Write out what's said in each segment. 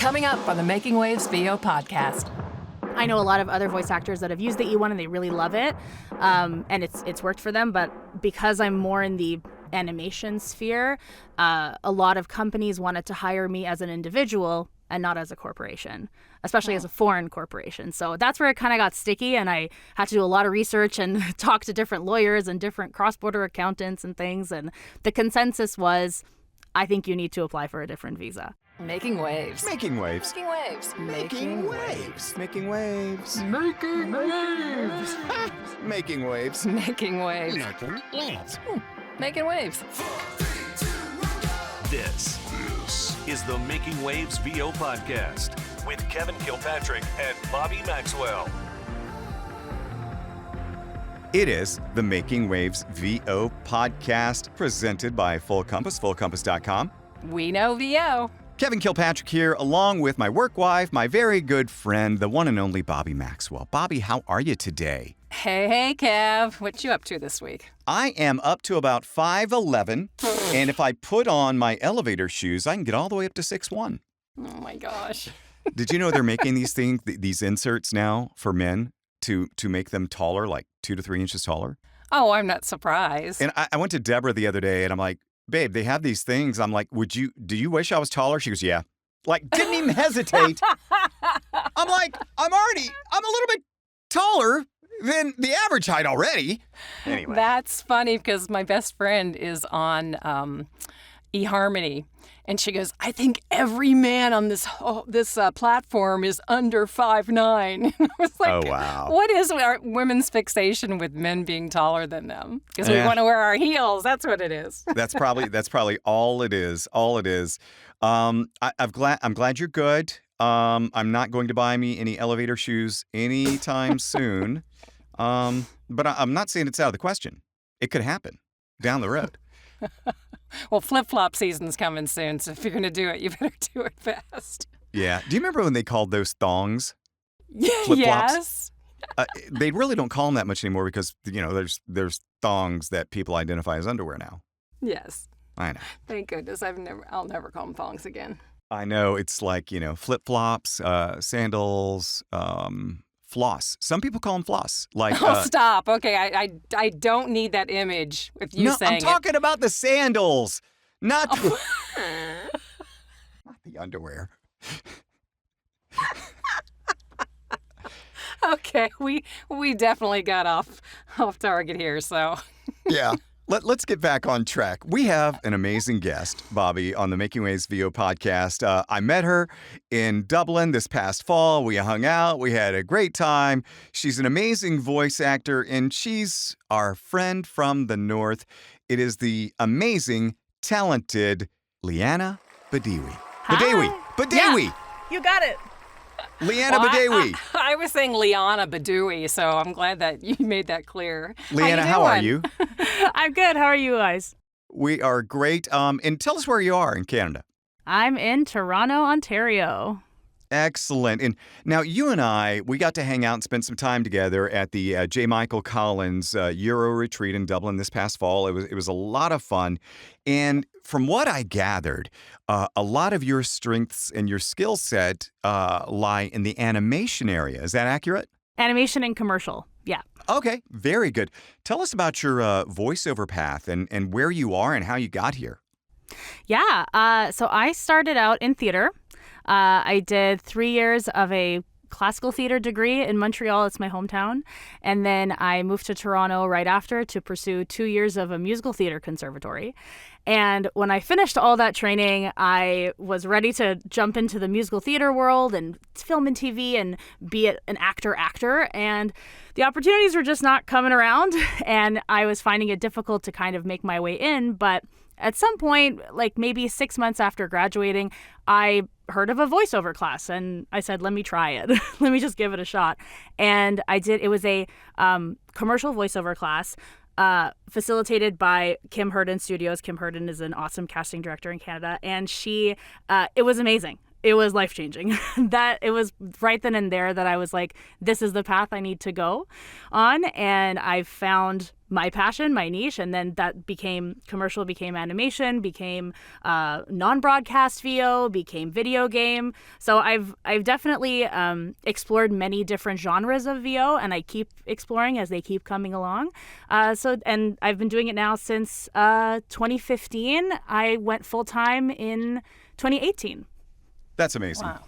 Coming up on the Making Waves VO podcast. I know a lot of other voice actors that have used the E1 and they really love it, and it's worked for them. But because I'm more in the animation sphere, a lot of companies wanted to hire me as an individual and not as a corporation, especially as a foreign corporation. So that's where it kind of got sticky, and I had to do a lot of research and talk to different lawyers and different cross-border accountants and things. And the consensus was, I think you need to apply for a different visa. Making waves. Making waves. Making waves. Making waves. Making waves. Making waves. Making waves. Making waves. Making waves. Making waves. This is the Making Waves VO podcast with Kevin Kilpatrick and Bobby Maxwell. It is the Making Waves VO podcast presented by Full Compass, fullcompass.com. We know VO. Kevin Kilpatrick here, along with my work wife, my very good friend, the one and only Bobby Maxwell. Bobby, how are you today? Hey, Kev. What you up to this week? I am up to about 5'11", and if I put on my elevator shoes, I can get all the way up to 6'1". Oh, my gosh. Did you know they're making these things, these inserts now for men to make them taller, like 2 to 3 inches taller? Oh, I'm not surprised. And I went to Deborah the other day, and I'm like, babe, they have these things. I'm like, do you wish I was taller? She goes, yeah. Like, didn't even hesitate. I'm like, I'm a little bit taller than the average height already. Anyway. That's funny because my best friend is on eHarmony. And she goes, I think every man on this platform is under 5'9". I was like, oh, wow. What is our women's fixation with men being taller than them? Because we want to wear our heels. That's what it is. That's probably all it is. All it is. I'm glad you're good. I'm not going to buy me any elevator shoes anytime soon. But I'm not saying it's out of the question. It could happen down the road. Well, flip-flop season's coming soon, so if you're going to do it, you better do it fast. Yeah. Do you remember when they called those thongs? Flip-flops? Yes. They really don't call them that much anymore because, there's thongs that people identify as underwear now. Yes. I know. Thank goodness. I'll never call them thongs again. I know. It's like, flip-flops, sandals, floss. Some people call them floss. Like, stop. Okay, I don't need that image with you saying I'm talking about the sandals, not not the underwear. Okay, we definitely got off target here, so. Yeah. Let's get back on track. We have an amazing guest, Bobby, on the Making Waves VO podcast. I met her in Dublin this past fall. We hung out. We had a great time. She's an amazing voice actor, and she's our friend from the north. It is the amazing, talented Liana Bdéwi. Bdéwi. Yeah, you got it. Liana Bdéwi. I was saying Liana Bdéwi, so I'm glad that you made that clear. Liana, how are you? I'm good. How are you guys? We are great. And tell us where you are in Canada. I'm in Toronto, Ontario. Excellent. And now you and we got to hang out and spend some time together at the J. Michael Collins Euro Retreat in Dublin this past fall. It was a lot of fun. And from what I gathered, a lot of your strengths and your skill set lie in the animation area. Is that accurate? Animation and commercial. Yeah. Okay. Very good. Tell us about your voiceover path and where you are and how you got here. Yeah. So I started out in theater. I did 3 years of a classical theater degree in Montreal. It's my hometown. And then I moved to Toronto right after to pursue 2 years of a musical theater conservatory. And when I finished all that training, I was ready to jump into the musical theater world and film and TV and be an actor. And the opportunities were just not coming around. And I was finding it difficult to kind of make my way in. But at some point, like maybe 6 months after graduating, I heard of a voiceover class and I said, let me try it. Let me just give it a shot. And I did. It was a commercial voiceover class facilitated by Kim Herden Studios. Kim Herden is an awesome casting director in Canada. And it was amazing. it was life-changing. That it was right then and there that I was like, this is the path I need to go on. And I found my passion, my niche, and then that became commercial, became animation, became non-broadcast VO, became video game. So I've definitely explored many different genres of VO, and I keep exploring as they keep coming along. And I've been doing it now since 2015. I went full-time in 2018. That's amazing. Wow.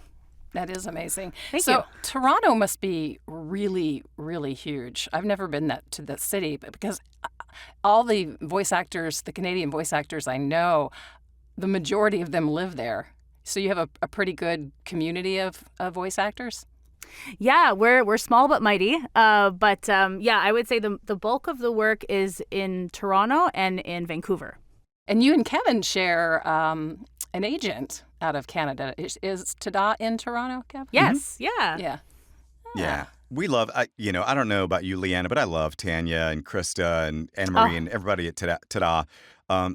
That is amazing. Thank so you. Toronto must be really, really huge. I've never been to the city, but because all the voice actors, the Canadian voice actors I know, the majority of them live there. So you have a pretty good community of voice actors? Yeah, we're small but mighty. But I would say the bulk of the work is in Toronto and in Vancouver. And you and Kevin share an agent out of Canada. Is Tada in Toronto, Kevin? Yes, yeah. Yeah. Yeah. We love, I don't know about you, Liana, but I love Tanya and Krista and Anna Marie and everybody at Tada.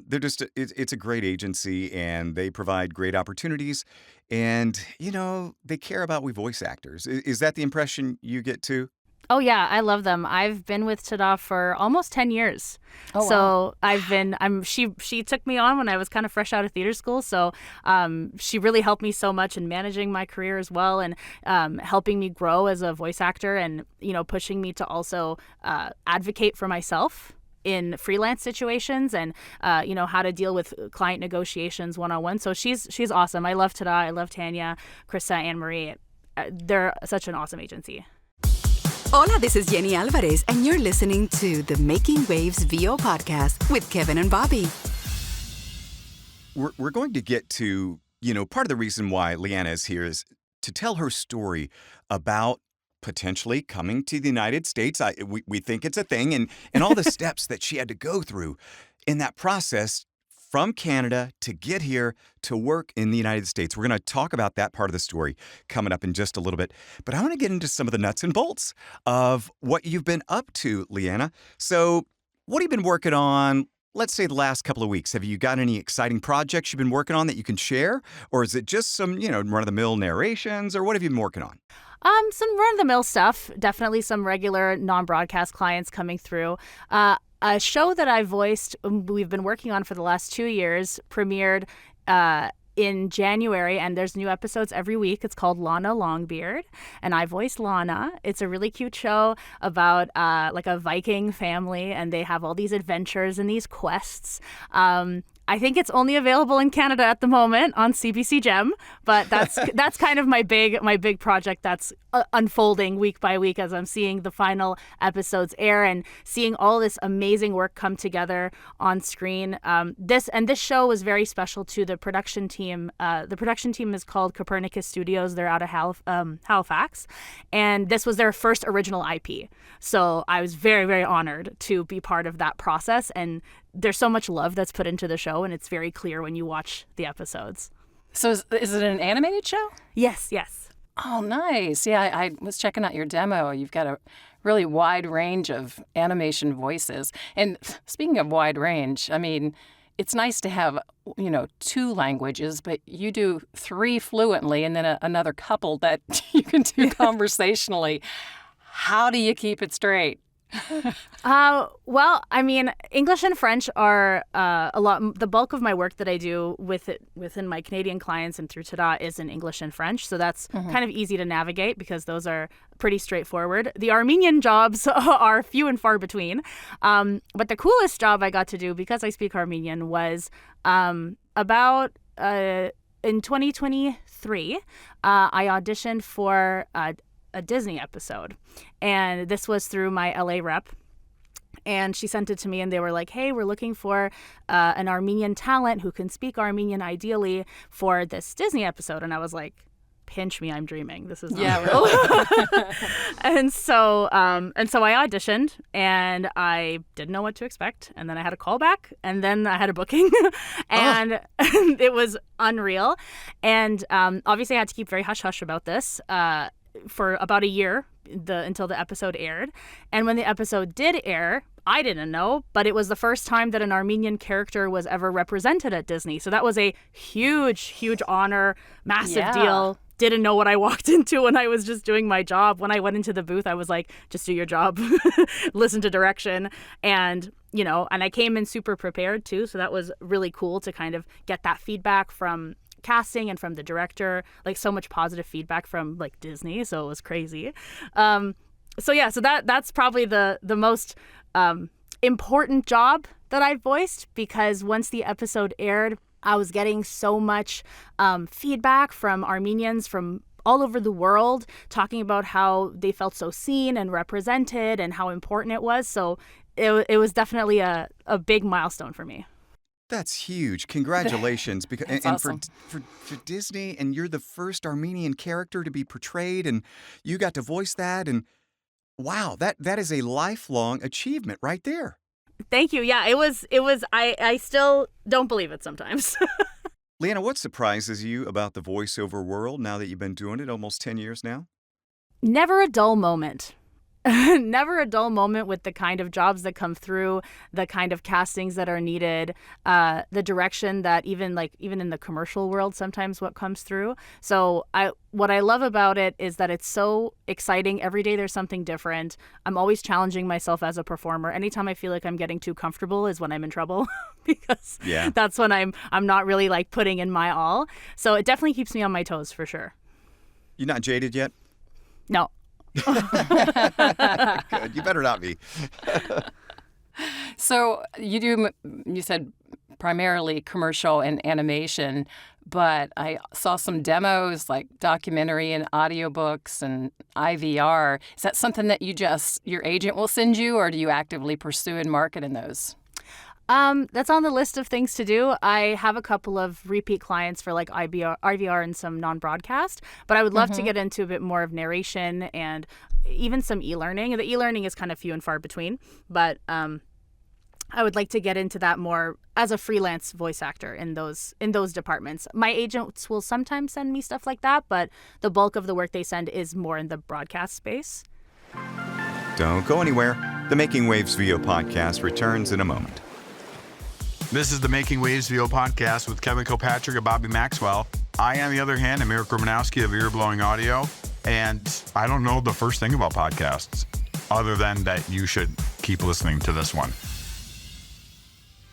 They're just, it's a great agency and they provide great opportunities. And, they care about we voice actors. Is that the impression you get too? Oh, yeah, I love them. I've been with Tada for almost 10 years. Oh, so wow. She took me on when I was kind of fresh out of theater school. So she really helped me so much in managing my career as well, and helping me grow as a voice actor, and, pushing me to also advocate for myself in freelance situations, and how to deal with client negotiations one-on-one. So she's awesome. I love Tada. I love Tanya, Krista, Anne Marie. They're such an awesome agency. Hola, this is Jenny Alvarez, and you're listening to the Making Waves VO podcast with Kevin and Bobby. We're going to get to, part of the reason why Liana is here is to tell her story about potentially coming to the United States. We think it's a thing, and all the steps that she had to go through in that process from Canada to get here to work in the United States. We're going to talk about that part of the story coming up in just a little bit. But I want to get into some of the nuts and bolts of what you've been up to, Liana. So what have you been working on, let's say, the last couple of weeks? Have you got any exciting projects you've been working on that you can share? Or is it just some, run-of-the-mill narrations? Or what have you been working on? Some run-of-the-mill stuff. Definitely some regular non-broadcast clients coming through. A show that I voiced, we've been working on for the last 2 years, premiered in January, and there's new episodes every week. It's called Lana Longbeard, and I voiced Lana. It's a really cute show about like a Viking family, and they have all these adventures and these quests. I think it's only available in Canada at the moment on CBC Gem, but that's kind of my big project that's unfolding week by week as I'm seeing the final episodes air and seeing all this amazing work come together on screen. This show was very special to the production team. The production team is called Copernicus Studios. They're out of Halifax, and this was their first original IP. So I was very, very honored to be part of that process, and there's so much love that's put into the show, and it's very clear when you watch the episodes. So is it an animated show? Yes. Oh, nice. Yeah, I was checking out your demo. You've got a really wide range of animation voices. And speaking of wide range, I mean, it's nice to have, 2 languages, but you do 3 fluently and then another couple that you can do conversationally. How do you keep it straight? Well, I mean, English and French are a lot. The bulk of my work that I do within my Canadian clients and through Tada is in English and French. So that's kind of easy to navigate because those are pretty straightforward. The Armenian jobs are few and far between. But the coolest job I got to do, because I speak Armenian, was about in 2023. I auditioned for a Disney episode, and this was through my LA rep, and she sent it to me, and they were like, hey, we're looking for an Armenian talent who can speak Armenian ideally for this Disney episode. And I was like, pinch me, I'm dreaming. This is not real. And so I auditioned, and I didn't know what to expect. And then I had a callback, and then I had a booking, and it was unreal. And obviously I had to keep very hush-hush about this. for about a year until the episode aired. And when the episode did air, I didn't know, but it was the first time that an Armenian character was ever represented at Disney. So that was a huge, huge honor, massive deal. Didn't know what I walked into when I was just doing my job. When I went into the booth, I was like, just do your job, listen to direction. And, and I came in super prepared too. So that was really cool to kind of get that feedback from casting and from the director, like so much positive feedback from like Disney. So it was crazy. So that's probably the most important job that I've voiced, because once the episode aired, I was getting so much feedback from Armenians from all over the world talking about how they felt so seen and represented and how important it was. So it was definitely a big milestone for me. That's huge. Congratulations. That's and awesome. for Disney, and you're the first Armenian character to be portrayed, and you got to voice that. And wow, that is a lifelong achievement right there. Thank you. Yeah, it was. I still don't believe it sometimes. Liana, what surprises you about the voiceover world now that you've been doing it almost 10 years now? Never a dull moment. Never a dull moment with the kind of jobs that come through, the kind of castings that are needed, the direction that even in the commercial world, sometimes what comes through. So what I love about it is that it's so exciting. Every day there's something different. I'm always challenging myself as a performer. Anytime I feel like I'm getting too comfortable is when I'm in trouble because that's when I'm not really like putting in my all. So it definitely keeps me on my toes for sure. You're not jaded yet? No. Good. You better not be. So you said primarily commercial and animation, but I saw some demos like documentary and audiobooks and IVR. Is that something that your agent will send you, or do you actively pursue and market in those? That's on the list of things to do. I have a couple of repeat clients for like IVR and some non-broadcast, but I would love to get into a bit more of narration and even some e-learning. The e-learning is kind of few and far between, but I would like to get into that more as a freelance voice actor in those departments. My agents will sometimes send me stuff like that, but the bulk of the work they send is more in the broadcast space. Don't go anywhere. The Making Waves VO podcast returns in a moment. This is the Making Waves VO podcast with Kevin Kilpatrick and Bobby Maxwell. I, on the other hand, am Eric Romanowski of Ear Blowing Audio, and I don't know the first thing about podcasts other than that you should keep listening to this one.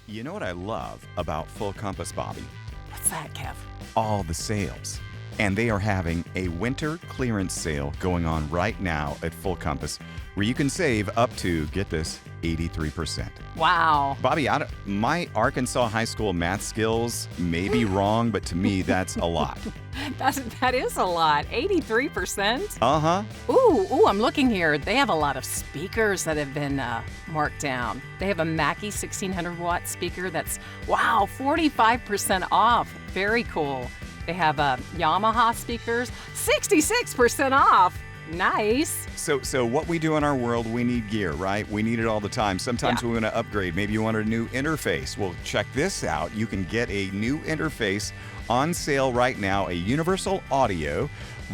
You know what I love about Full Compass, Bobby? What's that, Kev? All the sales. And they are having a winter clearance sale going on right now at Full Compass, where you can save up to, get this, 83%. Wow. Bobby, my Arkansas high school math skills may be wrong, but to me, that's a lot. That is a lot. 83%? Uh-huh. Ooh, I'm looking here. They have a lot of speakers that have been marked down. They have a Mackie 1600-watt speaker that's, 45% off. Very cool. They have Yamaha speakers, 66% off. Nice. So what we do in our world, we need gear, right? We need it all the time. Sometimes we want to upgrade. Maybe you want a new interface. Well, check this out. You can get a new interface on sale right now, a Universal Audio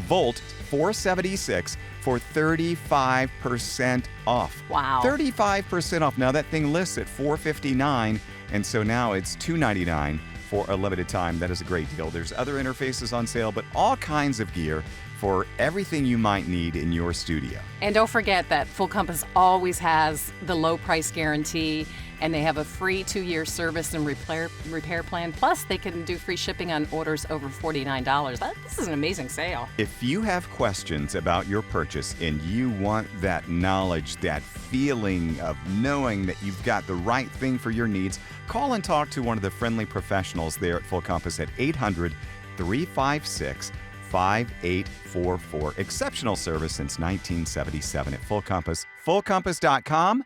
Volt 476 for 35% off. Wow. 35% off. Now that thing lists at $459, and so now it's $299 for a limited time. That is a great deal. There's other interfaces on sale, but all kinds of gear for everything you might need in your studio. And don't forget that Full Compass always has the low price guarantee, and they have a free 2-year service and repair plan. Plus, they can do free shipping on orders over $49. This is an amazing sale. If you have questions about your purchase and you want that knowledge, that feeling of knowing that you've got the right thing for your needs, call and talk to one of the friendly professionals there at Full Compass at 800-356-5844. Exceptional service since 1977 at Full Compass. FullCompass.com.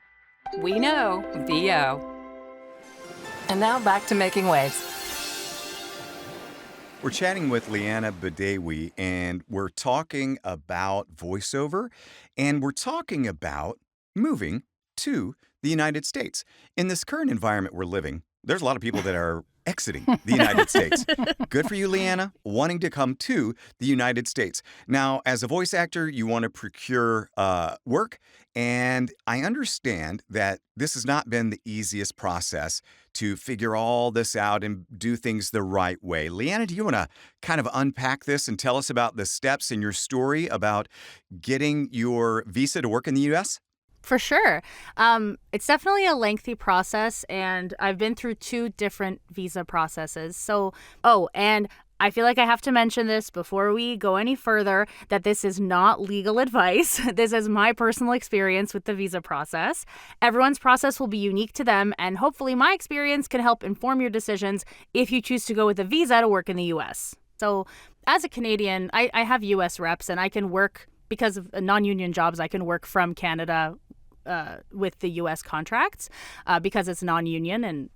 We know VO. And now back to Making Waves. We're chatting with Liana Bdéwi, and we're talking about voiceover, and we're talking about moving to the United States. In this current environment we're living, there's a lot of people that are exiting the United States. Good for you, Liana, wanting to come to the United States. Now, as a voice actor, you want to procure work, and I understand that this has not been the easiest process to figure all this out and do things the right way. Liana, do you want to kind of unpack this and tell us about the steps in your story about getting your visa to work in the U.S.? For sure. It's definitely a lengthy process, and I've been through 2 different visa processes. So, and I feel like I have to mention this before we go any further, that this is not legal advice. This is my personal experience with the visa process. Everyone's process will be unique to them, and hopefully my experience can help inform your decisions if you choose to go with a visa to work in the U.S. So as a Canadian, I have U.S. reps, and I can work, because of non-union jobs, I can work from Canada with the U.S. contracts because it's non-union, and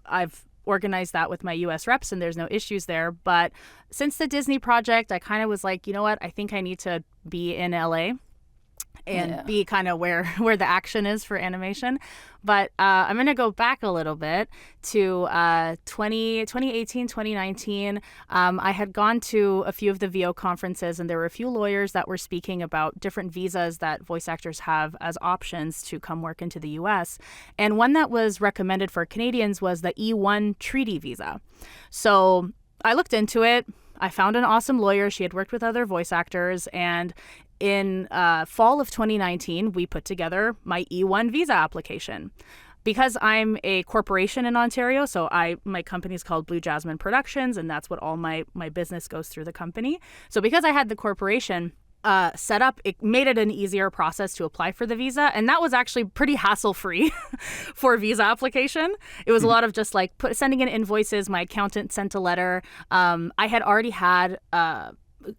I've organized that with my U.S. reps, and there's no issues there. But since the Disney project, I kind of was like, you know what, I think I need to be in L.A. and be kind of where the action is for animation. But I'm going to go back a little bit to 2018, 2019. I had gone to a few of the VO conferences, and there were a few lawyers that were speaking about different visas that voice actors have as options to come work into the U.S. And one that was recommended for Canadians was the E1 treaty visa. So I looked into it. I found an awesome lawyer. She had worked with other voice actors, and in fall of 2019, we put together my E1 visa application. Because I'm a corporation in Ontario, so my company is called Blue Jasmine Productions, and that's what all my business goes through the company. So because I had the corporation set up, it made it an easier process to apply for the visa, and that was actually pretty hassle-free for visa application. It was a lot of just like sending in invoices. My accountant sent a letter. I had already had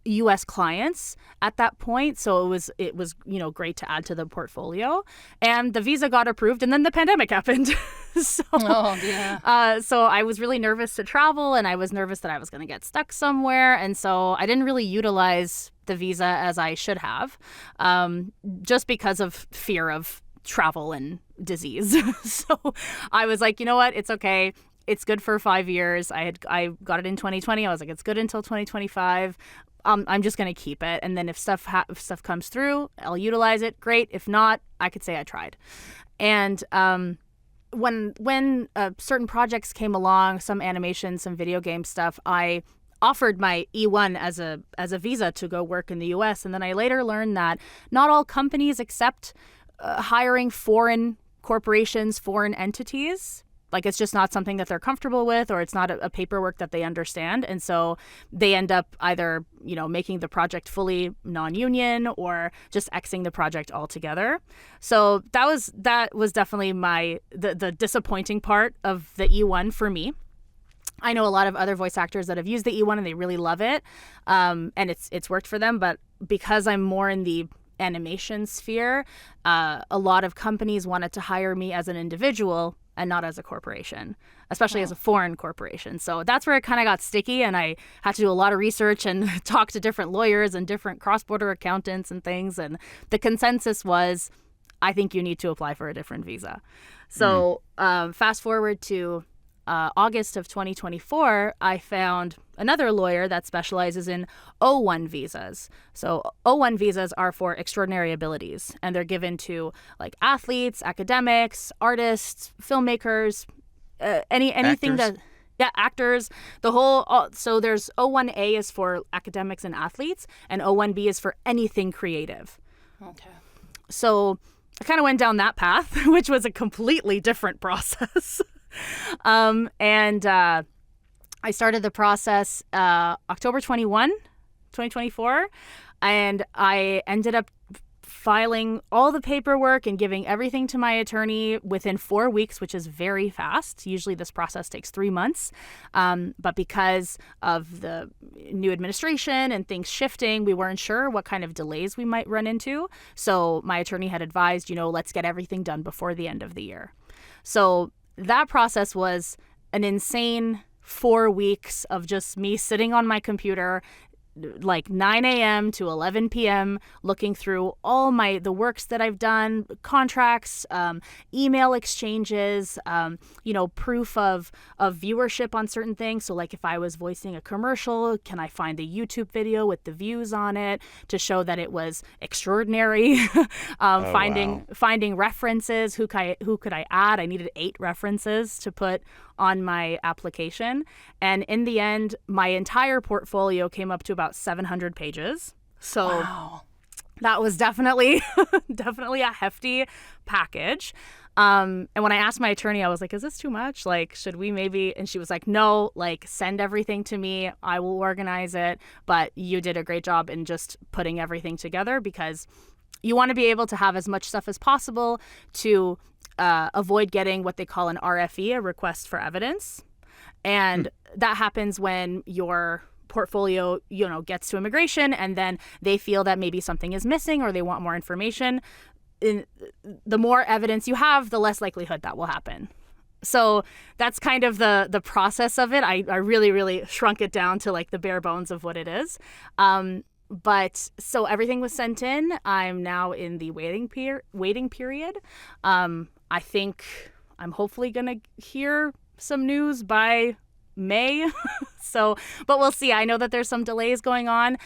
U.S. clients at that point, so it was great to add to the portfolio. And the visa got approved, and then the pandemic happened. So I was really nervous to travel, and I was nervous that I was going to get stuck somewhere, and so I didn't really utilize the visa as I should have, just because of fear of travel and disease. So I was like, you know what, it's okay. It's good for 5 years. I got it in 2020. I was like, it's good until 2025. I'm just going to keep it. And then if stuff comes through, I'll utilize it. Great. If not, I could say I tried. And when certain projects came along, some animation, some video game stuff, I offered my E1 as a visa to go work in the U.S. And then I later learned that not all companies accept hiring foreign corporations, foreign entities. Like, it's just not something that they're comfortable with, or it's not a paperwork that they understand. And so they end up either, making the project fully non-union or just Xing the project altogether. So that was definitely the disappointing part of the E1 for me. I know a lot of other voice actors that have used the E1 and they really love it. And it's worked for them. But because I'm more in the animation sphere, a lot of companies wanted to hire me as an individual and not as a corporation, especially as a foreign corporation. So that's where it kind of got sticky, and I had to do a lot of research and talk to different lawyers and different cross-border accountants and things. And the consensus was, I think you need to apply for a different visa. So fast forward to August of 2024, I found another lawyer that specializes in O1 visas. So O1 visas are for extraordinary abilities, and they're given to like athletes, academics, artists, filmmakers, anything Actors? actors. So there's O1A is for academics and athletes, and O1B is for anything creative. Okay. So I kind of went down that path, which was a completely different process. I started the process October 21, 2024, and I ended up filing all the paperwork and giving everything to my attorney within 4 weeks, which is very fast. Usually this process takes 3 months. But because of the new administration and things shifting, we weren't sure what kind of delays we might run into. So my attorney had advised, let's get everything done before the end of the year. So that process was an insane 4 weeks of just me sitting on my computer, like 9 a.m. to 11 p.m. looking through all the works that I've done, contracts, email exchanges, proof of viewership on certain things. So like if I was voicing a commercial, can I find the YouTube video with the views on it to show that it was extraordinary? Finding references. Who could I add? I needed 8 references to put on my application. And in the end, my entire portfolio came up to about 700 pages. So Wow. that was definitely a hefty package. And when I asked my attorney, I was like, is this too much? Like, should we maybe? And she was like, no, like, send everything to me. I will organize it. But you did a great job in just putting everything together, because you want to be able to have as much stuff as possible to avoid getting what they call an RFE, a request for evidence. And that happens when your portfolio, gets to immigration, and then they feel that maybe something is missing or they want more information. The more evidence you have, the less likelihood that will happen. So that's kind of the process of it. I really, really shrunk it down to like the bare bones of what it is. But so everything was sent in. I'm now in the waiting period. I think I'm hopefully going to hear some news by May. But we'll see. I know that there's some delays going on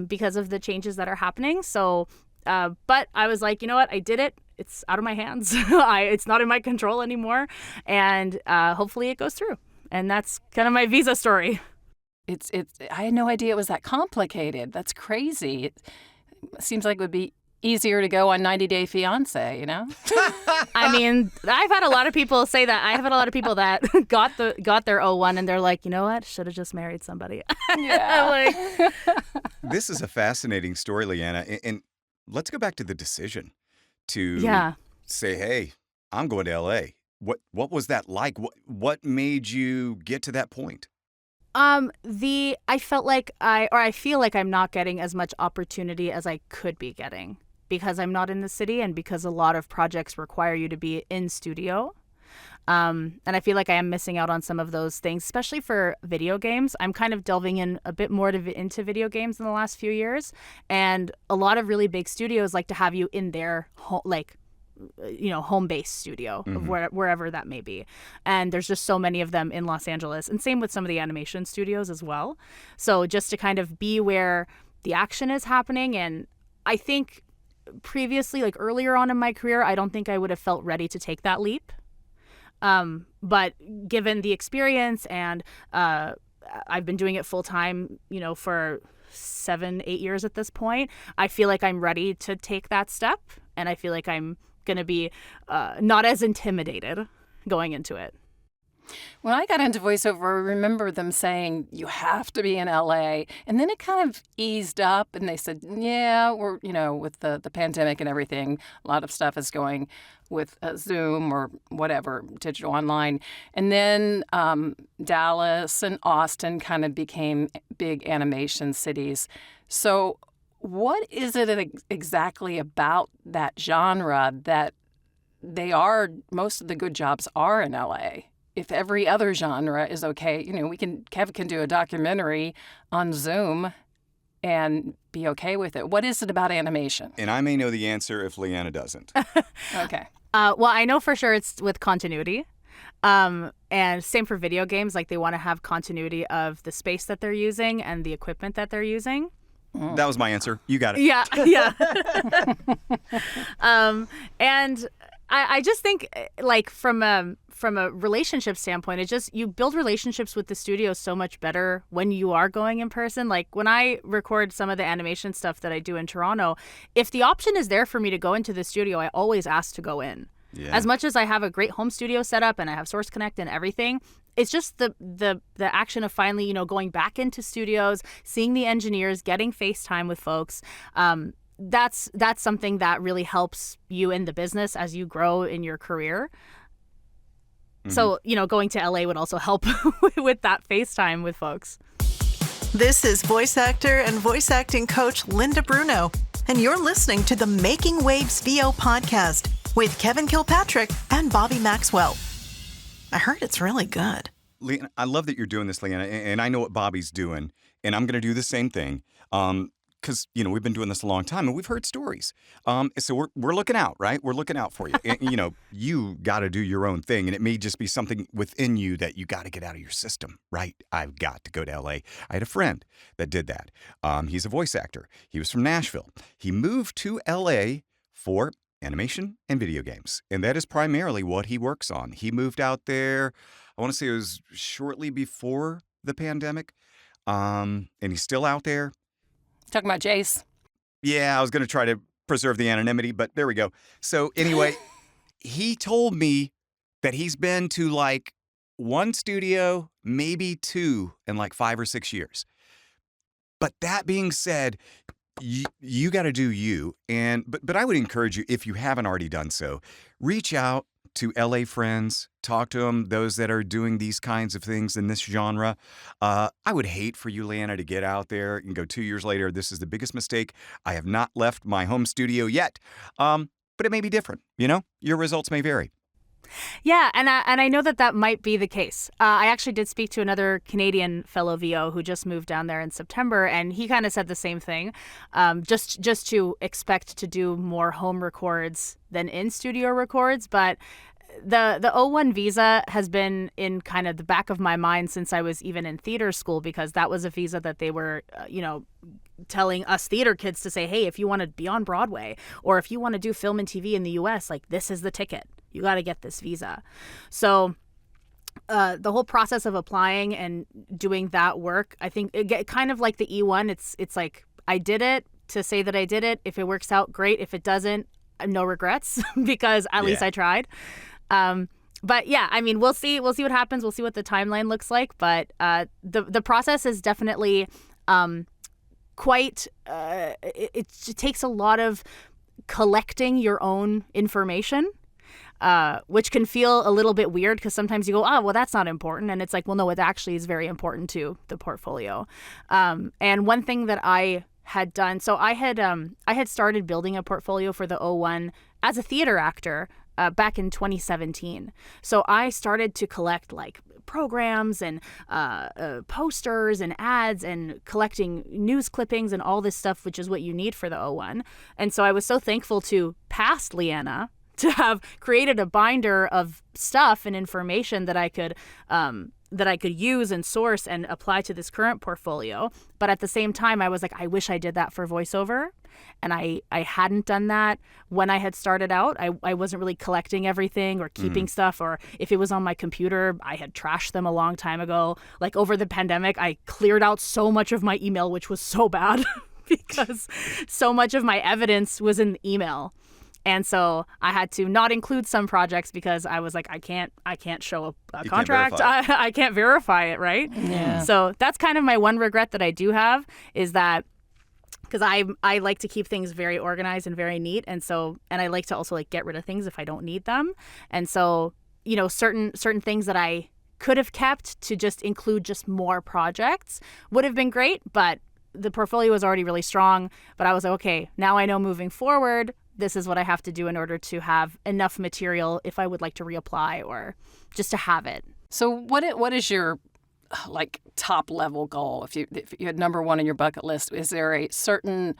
because of the changes that are happening. So, but I was like, you know what? I did it. It's out of my hands. It's not in my control anymore. And hopefully it goes through. And that's kind of my visa story. I had no idea it was that complicated. That's crazy. It seems like it would be easier to go on 90 Day Fiancé, you know? I mean, I've had a lot of people say that. I have had a lot of people that got their O1 and they're like, you know what? Should have just married somebody. Yeah. This is a fascinating story, Liana. And let's go back to the decision to say, hey, I'm going to LA. What was that like? What made you get to that point? I felt like I feel like I'm not getting as much opportunity as I could be getting because I'm not in the city and because a lot of projects require you to be in studio. And I feel like I am missing out on some of those things, especially for video games. I'm kind of delving in a bit more into video games in the last few years. And a lot of really big studios like to have you in their home-based studio, wherever that may be. And there's just so many of them in Los Angeles, and same with some of the animation studios as well. So just to kind of be where the action is happening. And I think previously, like earlier on in my career, I don't think I would have felt ready to take that leap. But given the experience and I've been doing it full time, for 7-8 years at this point, I feel like I'm ready to take that step. And I feel like I'm going to be not as intimidated going into it. When I got into voiceover, I remember them saying, you have to be in LA. And then it kind of eased up and they said, yeah, we're, with the pandemic and everything, a lot of stuff is going with Zoom or whatever, digital online. And then Dallas and Austin kind of became big animation cities. So what is it exactly about that genre that most of the good jobs are in LA? If every other genre is okay, Kev can do a documentary on Zoom and be okay with it. What is it about animation? And I may know the answer if Liana doesn't. Okay. Well, I know for sure it's with continuity. And same for video games. Like they want to have continuity of the space that they're using and the equipment that they're using. That was my answer. You got it. Yeah. And I just think like from a relationship standpoint, you build relationships with the studio so much better when you are going in person. Like when I record some of the animation stuff that I do in Toronto, if the option is there for me to go into the studio, I always ask to go in. Yeah. As much as I have a great home studio set up and I have Source Connect and everything, it's just the action of finally, going back into studios, seeing the engineers, getting FaceTime with folks. That's something that really helps you in the business as you grow in your career. So, going to LA would also help with that FaceTime with folks. This is voice actor and voice acting coach Linda Bruno, and you're listening to the Making Waves VO podcast with Kevin Kilpatrick and Bobby Maxwell. I heard it's really good. Leanna, I love that you're doing this, Leanna, and I know what Bobby's doing. and I'm going to do the same thing. Because, we've been doing this a long time and we've heard stories. So we're looking out, right? We're looking out for you. And, you got to do your own thing. And it may just be something within you that you got to get out of your system, right? I've got to go to LA. I had a friend that did that. He's a voice actor. He was from Nashville. He moved to LA for animation and video games. And that is primarily what he works on. He moved out there, I want to say it was shortly before the pandemic. And he's still out there. Talking about Jace. Yeah, I was going to try to preserve the anonymity, but there we go. So anyway, he told me that he's been to like one studio, maybe two in like 5 or 6 years. But that being said, you got to do you. But I would encourage you, if you haven't already done so, reach out to LA friends, talk to them, those that are doing these kinds of things in this genre. I would hate for you, Liana, to get out there and go 2 years later, this is the biggest mistake. I have not left my home studio yet. But it may be different, Your results may vary. Yeah, and I know that might be the case. I actually did speak to another Canadian fellow VO who just moved down there in September, and he kind of said the same thing, just to expect to do more home records than in-studio records. But the O1 visa has been in kind of the back of my mind since I was even in theater school, because that was a visa that they were, telling us theater kids to say, hey, if you want to be on Broadway or if you want to do film and TV in the U.S., like, this is the ticket. You got to get this visa. So the whole process of applying and doing that work, I think kind of like the E1, it's like I did it to say that I did it. If it works out, great. If it doesn't, no regrets because at least I tried. But yeah, I mean, we'll see what happens. We'll see what the timeline looks like. But the process is definitely quite. It takes a lot of collecting your own information. Which can feel a little bit weird because sometimes you go, oh, well, that's not important. And it's like, well, no, it actually is very important to the portfolio. And one thing that I had done, so I had started building a portfolio for the O1 as a theater actor back in 2017. So I started to collect like programs and posters and ads and collecting news clippings and all this stuff, which is what you need for the O1. And so I was so thankful to past Liana to have created a binder of stuff and information that I could use and source and apply to this current portfolio. But at the same time, I was like, I wish I did that for voiceover. And I hadn't done that when I had started out. I wasn't really collecting everything or keeping stuff, or if it was on my computer, I had trashed them a long time ago. Like over the pandemic, I cleared out so much of my email, which was so bad because so much of my evidence was in the email. And so I had to not include some projects because I was like, I can't show a contract. I can't verify it, right? Yeah. So that's kind of my one regret that I do have, is that because I like to keep things very organized and very neat, and I like to also like get rid of things if I don't need them. And so, certain things that I could have kept to just include just more projects would have been great, but the portfolio was already really strong. But I was like, okay, now I know moving forward, this is what I have to do in order to have enough material if I would like to reapply or just to have it. So what is your like top level goal? If you had number one on your bucket list, is there a certain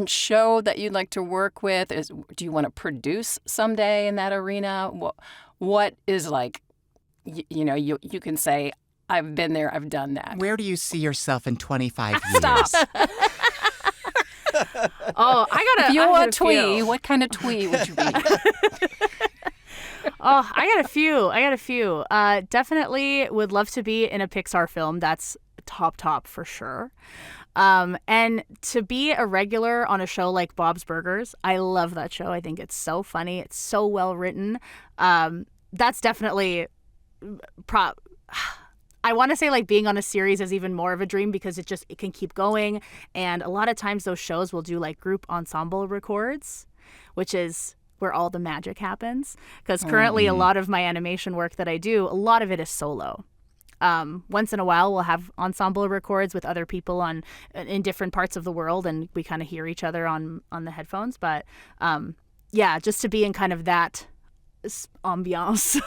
show that you'd like to work with? Do you want to produce someday in that arena? What is like, you can say, I've been there, I've done that. Where do you see yourself in 25 years? Stop. Oh, if you were a twee, what kind of twee would you be? Oh, I got a few. Definitely would love to be in a Pixar film. That's top for sure. And to be a regular on a show like Bob's Burgers, I love that show. I think it's so funny. It's so well written. That's definitely I want to say like being on a series is even more of a dream because it can keep going. And a lot of times those shows will do like group ensemble records, which is where all the magic happens. Because currently a lot of my animation work that I do, a lot of it is solo. Once in a while we'll have ensemble records with other people in different parts of the world, and we kind of hear each other on the headphones. But yeah, just to be in kind of that ambiance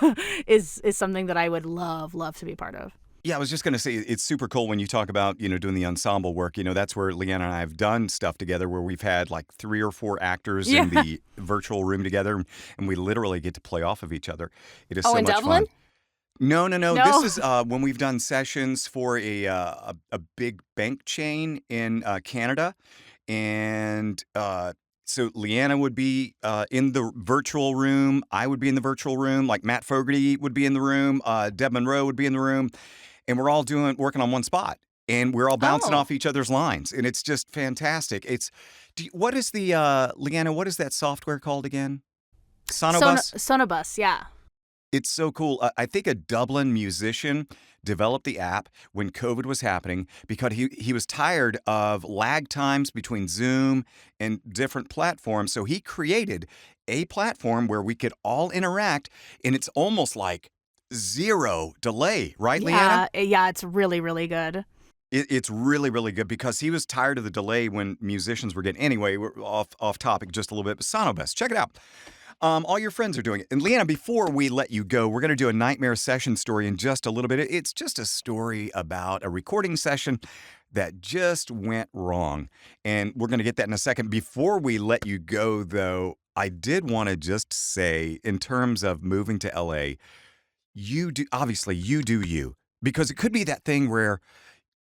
is something that I would love to be part of. Yeah, I was just going to say it's super cool when you talk about, doing the ensemble work. That's where Liana and I have done stuff together where we've had like 3 or 4 actors in the virtual room together, and we literally get to play off of each other. It is so in much Dublin? fun. No. No. This is when we've done sessions for a big bank chain in Canada, and so Liana would be in the virtual room. I would be in the virtual room. Like Matt Fogarty would be in the room. Deb Monroe would be in the room. And we're all working on one spot, and we're all bouncing off each other's lines, and it's just fantastic. What is the Liana? What is that software called again? Sonobus. Sonobus, yeah. It's so cool. I think a Dublin musician developed the app when COVID was happening because he was tired of lag times between Zoom and different platforms. So he created a platform where we could all interact, and it's almost like 0 delay, right, Liana? Yeah, it's really, really good. It's really, really good because he was tired of the delay when musicians were getting. Anyway, we're off topic just a little bit, but Sonobus, check it out. All your friends are doing it. And Liana, before we let you go, we're going to do a nightmare session story in just a little bit. It's just a story about a recording session that just went wrong. And we're going to get that in a second. Before we let you go, though, I did want to just say, in terms of moving to LA, you do you, because it could be that thing where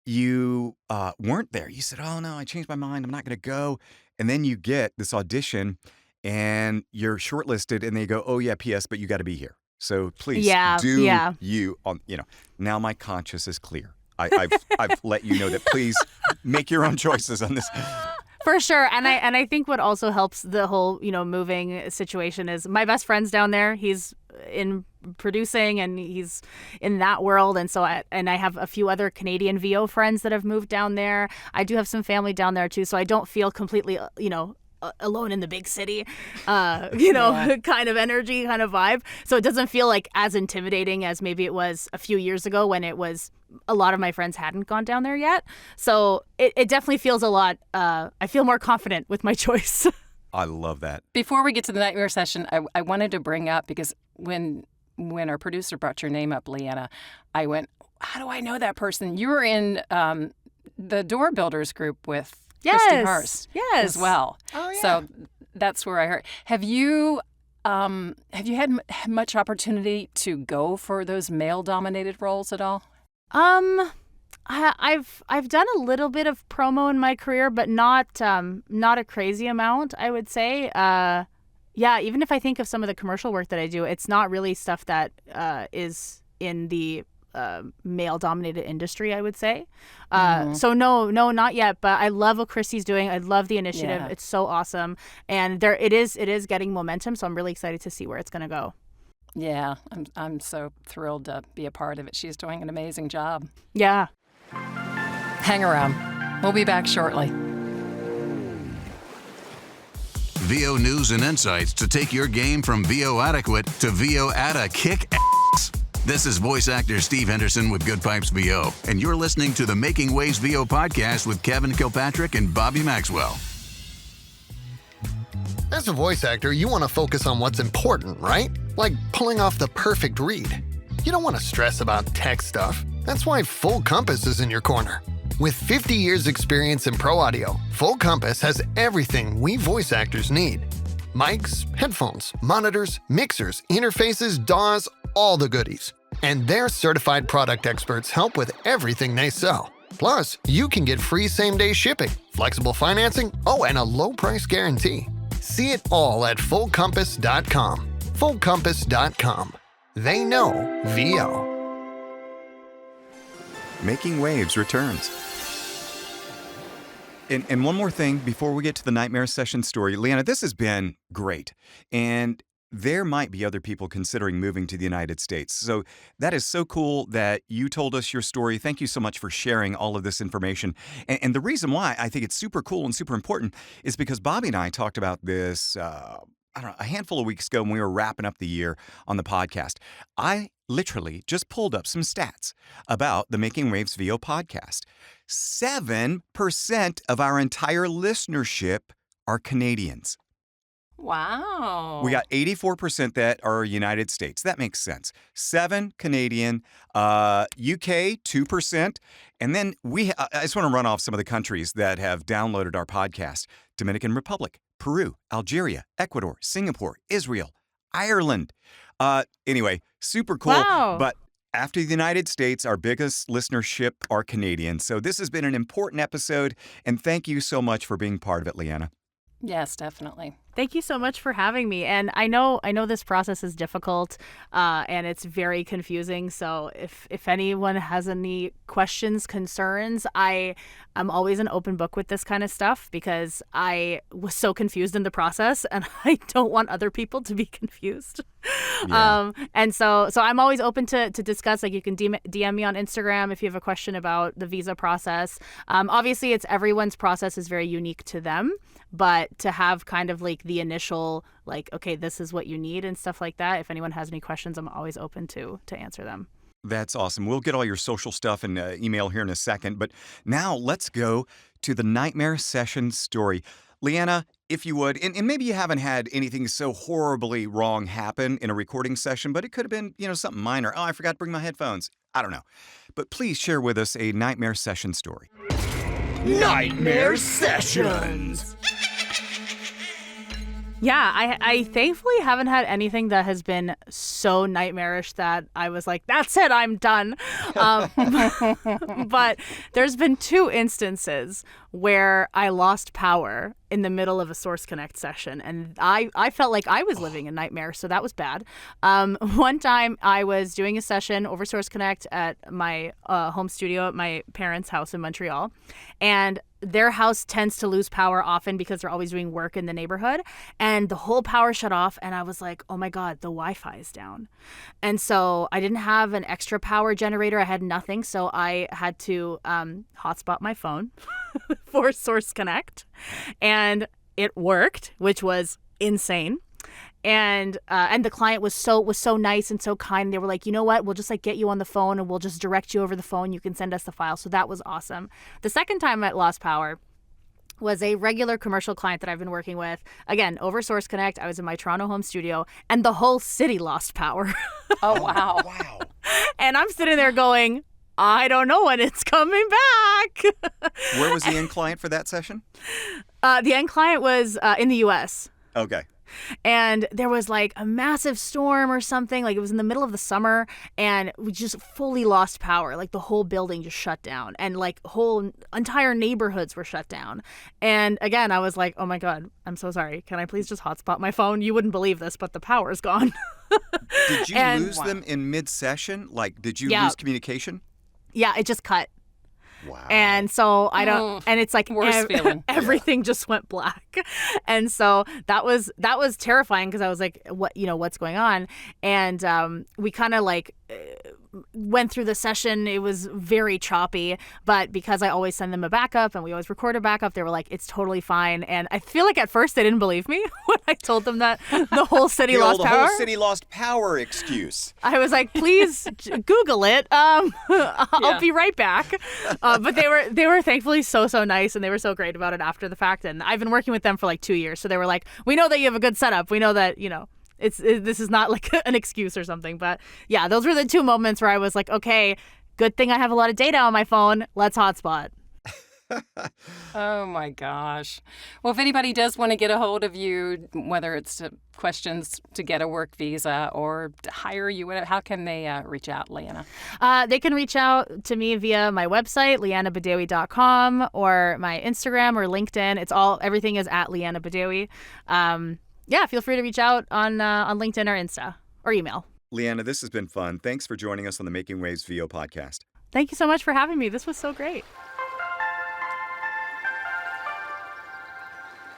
you weren't there. You said, "Oh no, I changed my mind. I'm not going to go," and then you get this audition, and you're shortlisted, and they go, "Oh yeah, P.S. But you got to be here." So please do you on. Now my conscience is clear. I've let you know that. Please make your own choices on this. For sure. And I think what also helps the whole, moving situation is my best friend's down there. He's in producing and he's in that world. And so I have a few other Canadian VO friends that have moved down there. I do have some family down there too. So I don't feel completely, alone in the big city, kind of energy, kind of vibe. So it doesn't feel like as intimidating as maybe it was a few years ago when it was a lot of my friends hadn't gone down there yet. So it definitely feels a lot, I feel more confident with my choice. I love that. Before we get to the nightmare session, I wanted to bring up, because when our producer brought your name up, Liana, I went, how do I know that person? You were in the Door Builders group with Christy Hars as well. Oh, yeah. So that's where I heard. Have you had much opportunity to go for those male-dominated roles at all? I've done a little bit of promo in my career, but not a crazy amount, I would say. Even if I think of some of the commercial work that I do, it's not really stuff that is in the male-dominated industry, I would say. So no, not yet. But I love what Christy's doing. I love the initiative. Yeah. It's so awesome, and it is getting momentum. So I'm really excited to see where it's going to go. Yeah, I'm so thrilled to be a part of it. She's doing an amazing job. Yeah. Hang around. We'll be back shortly. VO news and insights to take your game from VO adequate to VO atta kick ass. This is voice actor Steve Henderson with Good Pipes VO, and you're listening to the Making Waves VO podcast with Kevin Kilpatrick and Bobby Maxwell. As a voice actor, you want to focus on what's important, right? Like pulling off the perfect read. You don't want to stress about tech stuff. That's why Full Compass is in your corner. With 50 years experience in pro audio, Full Compass has everything we voice actors need. Mics, headphones, monitors, mixers, interfaces, DAWs, all the goodies. And their certified product experts help with everything they sell. Plus, you can get free same-day shipping, flexible financing, and a low price guarantee. See it all at fullcompass.com. Fullcompass.com. They know VO. Making Waves returns. And one more thing before we get to the nightmare session story. Liana, this has been great. And there might be other people considering moving to the United States. So that is so cool that you told us your story. Thank you so much for sharing all of this information. And the reason why I think it's super cool and super important is because Bobby and I talked about this, a handful of weeks ago when we were wrapping up the year on the podcast. I literally just pulled up some stats about the Making Waves VO podcast. 7% of our entire listenership are Canadians. Wow. We got 84% that are United States. That makes sense. 7 Canadian, UK 2%. And then I just want to run off some of the countries that have downloaded our podcast. Dominican Republic, Peru, Algeria, Ecuador, Singapore, Israel, Ireland. Anyway, super cool. Wow. But after the United States, our biggest listenership are Canadian. So this has been an important episode. And thank you so much for being part of it, Liana. Yes, definitely. Thank you so much for having me. And I know this process is difficult and it's very confusing. So if anyone has any questions, concerns, I'm always an open book with this kind of stuff because I was so confused in the process and I don't want other people to be confused. Yeah. And so I'm always open to discuss. Like, you can DM me on Instagram if you have a question about the visa process. Obviously, it's everyone's process is very unique to them. But to have kind of like the initial, like, okay, this is what you need and stuff like that. If anyone has any questions, I'm always open to answer them. That's awesome. We'll get all your social stuff and email here in a second. But now let's go to the nightmare session story. Liana, if you would, and maybe you haven't had anything so horribly wrong happen in a recording session, but it could have been, something minor. Oh, I forgot to bring my headphones. I don't know. But please share with us a nightmare session story. Nightmare Sessions. Yeah, I thankfully haven't had anything that has been so nightmarish that I was like, that's it, I'm done. But there's been 2 instances where I lost power in the middle of a Source Connect session. And I felt like I was living a nightmare, so that was bad. One time I was doing a session over Source Connect at my home studio at my parents' house in Montreal. And their house tends to lose power often because they're always doing work in the neighborhood. And the whole power shut off. And I was like, oh my God, the Wi-Fi is down. And so I didn't have an extra power generator. I had nothing. So I had to hotspot my phone for Source Connect. And it worked, which was insane. And the client was so nice and so kind. They were like, you know what? We'll just get you on the phone and we'll just direct you over the phone. You can send us the file. So that was awesome. The second time I lost power was a regular commercial client that I've been working with. Again, over Source Connect. I was in my Toronto home studio and the whole city lost power. Oh, wow. Wow. And I'm sitting there going, I don't know when it's coming back. Where was the end client for that session? The end client was in the U.S. Okay. And there was a massive storm or something. It was in the middle of the summer and we just fully lost power. The whole building just shut down and whole entire neighborhoods were shut down. And again, I was like, oh my God, I'm so sorry. Can I please just hotspot my phone? You wouldn't believe this, but the power's gone. Did you lose them in mid-session? Did you lose communication? Yeah, it just cut. Wow. And so I don't, and it's worst feeling. Everything just went black. And so that was terrifying because I was like, what's going on? And we kind of went through the session. It was very choppy, but because I always send them a backup and we always record a backup, they were like, it's totally fine. And I feel like at first they didn't believe me when I told them that the whole city lost power. The whole city lost power excuse. I was like, please Google it. I'll be right back. But they were thankfully so nice and they were so great about it after the fact. And I've been working with them for 2 years. So they were like, we know that you have a good setup. We know that, this is not an excuse or something. But yeah, those were the 2 moments where I was like, okay, good thing I have a lot of data on my phone. Let's hotspot. Oh my gosh. Well, if anybody does want to get a hold of you, whether it's questions to get a work visa or to hire you, how can they reach out, Liana? They can reach out to me via my website, lianabdéwi.com, or my Instagram or LinkedIn. Everything is at Liana Bdéwi. Yeah, feel free to reach out on LinkedIn or Insta or email. Liana, this has been fun. Thanks for joining us on the Making Waves VO podcast. Thank you so much for having me. This was so great.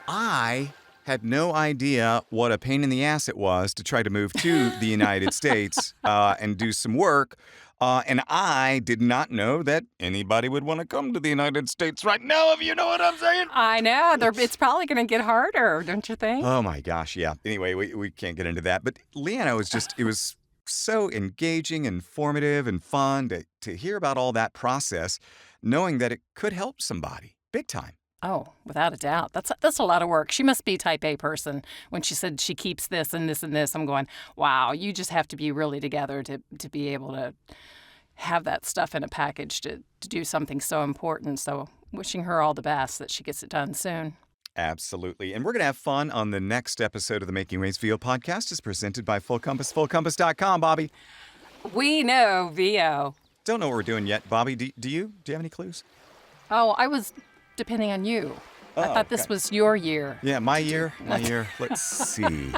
I had no idea what a pain in the ass it was to try to move to the United States and do some work. And I did not know that anybody would want to come to the United States right now, if you know what I'm saying. I know. It's probably going to get harder, don't you think? Oh, my gosh, yeah. Anyway, we can't get into that. But Liana it was so engaging, informative, and fun to hear about all that process, knowing that it could help somebody big time. Oh, without a doubt. That's a lot of work. She must be type A person. When she said she keeps this and this and this, I'm going, wow, you just have to be really together to be able to have that stuff in a package to do something so important. So wishing her all the best that she gets it done soon. Absolutely. And we're going to have fun on the next episode of the Making Waves VO podcast. Is presented by Full Compass, fullcompass.com, Bobby. We know VO. Don't know what we're doing yet. Bobby, do you? Do you have any clues? Oh, I was depending on you. I thought this was your year. Yeah, my year. Let's see.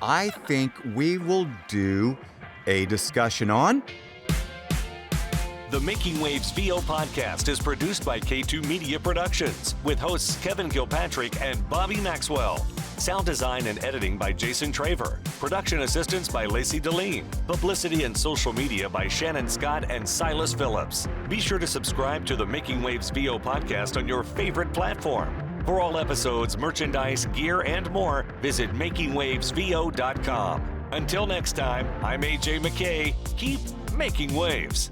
I think we will do a discussion on... The Making Waves VO podcast is produced by K2 Media Productions with hosts Kevin Kilpatrick and Bobby Maxwell. Sound design and editing by Jason Traver. Production assistance by Lacey Deline. Publicity and social media by Shannon Scott and Silas Phillips. Be sure to subscribe to the Making Waves VO podcast on your favorite platform. For all episodes, merchandise, gear, and more, visit makingwavesvo.com. Until next time, I'm AJ McKay. Keep making waves.